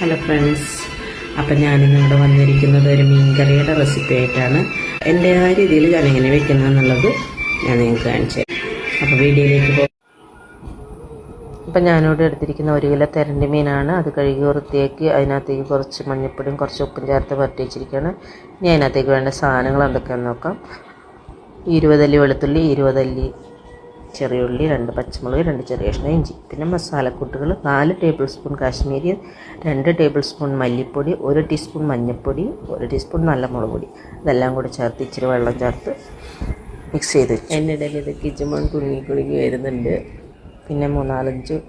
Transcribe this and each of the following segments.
Hello friends, അപ്പം ഞാനിന്നിവിടെ വന്നിരിക്കുന്നത് ഒരു മീൻകറിയുടെ റെസിപ്പി ആയിട്ടാണ്. എൻ്റെതായ രീതിയിൽ ഞാനെങ്ങനെ വെക്കുന്നത് എന്നുള്ളത് ഞാൻ നിങ്ങൾക്ക് കാണിച്ചു തരാം. അപ്പോൾ വീഡിയോയിലേക്ക് പോകും. അപ്പം ഞാനിവിടെ എടുത്തിരിക്കുന്ന 1 കിലോ തെരണ്ടി മീനാണ്. അത് കഴുകി വൃത്തിയാക്കി അതിനകത്തേക്ക് കുറച്ച് മഞ്ഞൾപ്പൊടിയും കുറച്ച് ഉപ്പും ചേർത്ത് വരട്ടി വെച്ചിരിക്കുകയാണ്. ഇനി അതിനകത്തേക്ക് വേണ്ട സാധനങ്ങൾ എന്തൊക്കെയാണെന്ന് നോക്കാം. 20 അല്ലി വെളുത്തുള്ളി, 20 അല്ലി ചെറിയ ഉള്ളി, 2 പച്ചമുളക്, 2 ചെറിയ കഷ്ണം ഇഞ്ചി, പിന്നെ മസാലക്കൂട്ടുകൾ 4 table spoon Kashmiri, 2 table spoon മല്ലിപ്പൊടി, 1 ടീസ്പൂൺ മഞ്ഞൾപ്പൊടി, 1 ടീസ്പൂൺ നല്ല മുളക് പൊടി. ഇതെല്ലാം കൂടി ചേർത്ത് ഇച്ചിരി വെള്ളം ചേർത്ത് മിക്സ് ചെയ്ത് വെച്ചു. എൻ്റെ ഇടയിൽ ഇത് കിച്ചുമോൻ കുലുങ്ങി വരുന്നുണ്ട്. പിന്നെ 3-4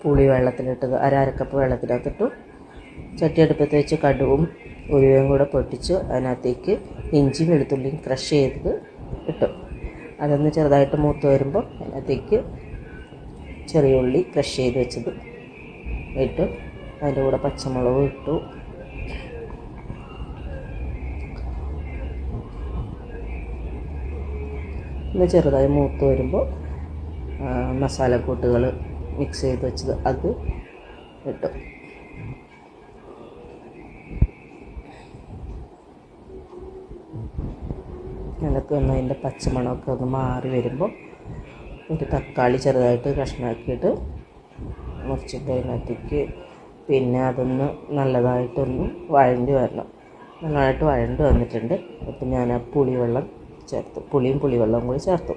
പുളി വെള്ളത്തിലിട്ടത് അരക്കപ്പ് വെള്ളത്തിനകത്തിട്ടു. ചട്ടി അടുപ്പത്ത് വെച്ച് കടുവും ഉലുവയും കൂടെ പൊട്ടിച്ച് അതിനകത്തേക്ക് ഇഞ്ചിയും വെളുത്തുള്ളിയും ക്രഷ് ചെയ്തത് ഇട്ടു. അതൊന്ന് ചെറുതായിട്ട് മൂത്ത് വരുമ്പോൾ അതിനകത്തേക്ക് ചെറിയ ഉള്ളി ക്രഷ് ചെയ്ത് വെച്ചത് ഇട്ടു. അതിൻ്റെ കൂടെ പച്ചമുളക് ഇട്ടു. ഒന്ന് ചെറുതായി മൂത്ത് വരുമ്പോൾ മസാലക്കൂട്ടുകൾ മിക്സ് ചെയ്ത് വെച്ചത് അത് ഇട്ടു. അതൊക്കെ ഒന്ന് അതിൻ്റെ പച്ചമണമൊക്കെ ഒന്ന് മാറി വരുമ്പോൾ ഒരു തക്കാളി ചെറുതായിട്ട് കഷ്ണമാക്കിയിട്ട് മുറിച്ചിട്ട് അതിനകത്തേക്ക് പിന്നെ അതൊന്ന് നല്ലതായിട്ടൊന്ന് വഴണ്ടി വരണം. നല്ലതായിട്ട് വഴണ്ട് വന്നിട്ടുണ്ട്. അപ്പം ഞാൻ ആ പുളിവെള്ളം ചേർത്തു. പുളിയും പുളിവെള്ളവും കൂടി ചേർത്തു.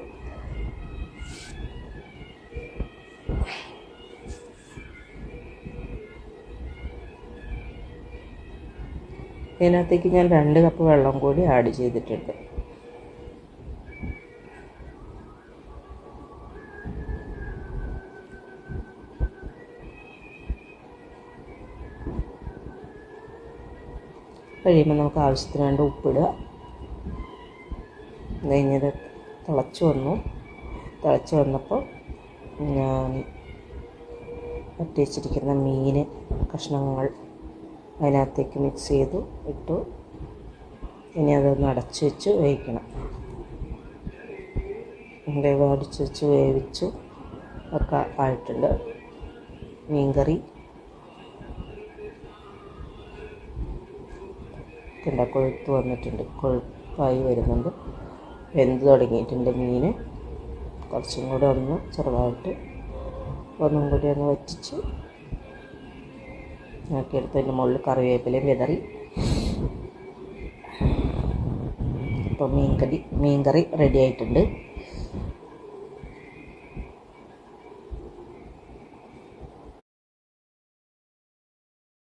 ഇതിനകത്തേക്ക് ഞാൻ 2 കപ്പ് വെള്ളം കൂടി ആഡ് ചെയ്തിട്ടുണ്ട്. കഴിയുമ്പോൾ നമുക്ക് ആവശ്യത്തിന് വേണ്ട ഉപ്പിടുക. കഴിഞ്ഞത് തിളച്ച് വന്നപ്പോൾ ഞാൻ വറ്റി വെച്ചിരിക്കുന്ന മീൻ കഷ്ണങ്ങൾ അതിനകത്തേക്ക് മിക്സ് ചെയ്തു ഇട്ടു. ഇനി അതൊന്ന് അടച്ചു വെച്ച് വേവിക്കണം. അടച്ചു വെച്ച് വേവിച്ചു ഒക്കെ ആയിട്ടുണ്ട്. മീൻകറി കൊഴുത്ത് വന്നിട്ടുണ്ട്, കൊഴുപ്പായി വരുന്നുണ്ട്, വെന്ത് തുടങ്ങിയിട്ടുണ്ട് മീൻ. കുറച്ചും കൂടെ ഒന്ന് ചെറുതായിട്ട് ഒന്നും കൂടി ഒന്ന് വറ്റിച്ച് നോക്കിയെടുത്തതിൻ്റെ മുകളിൽ കറിവേപ്പിലയും വിതറി. അപ്പോൾ മീൻകറി റെഡി ആയിട്ടുണ്ട്.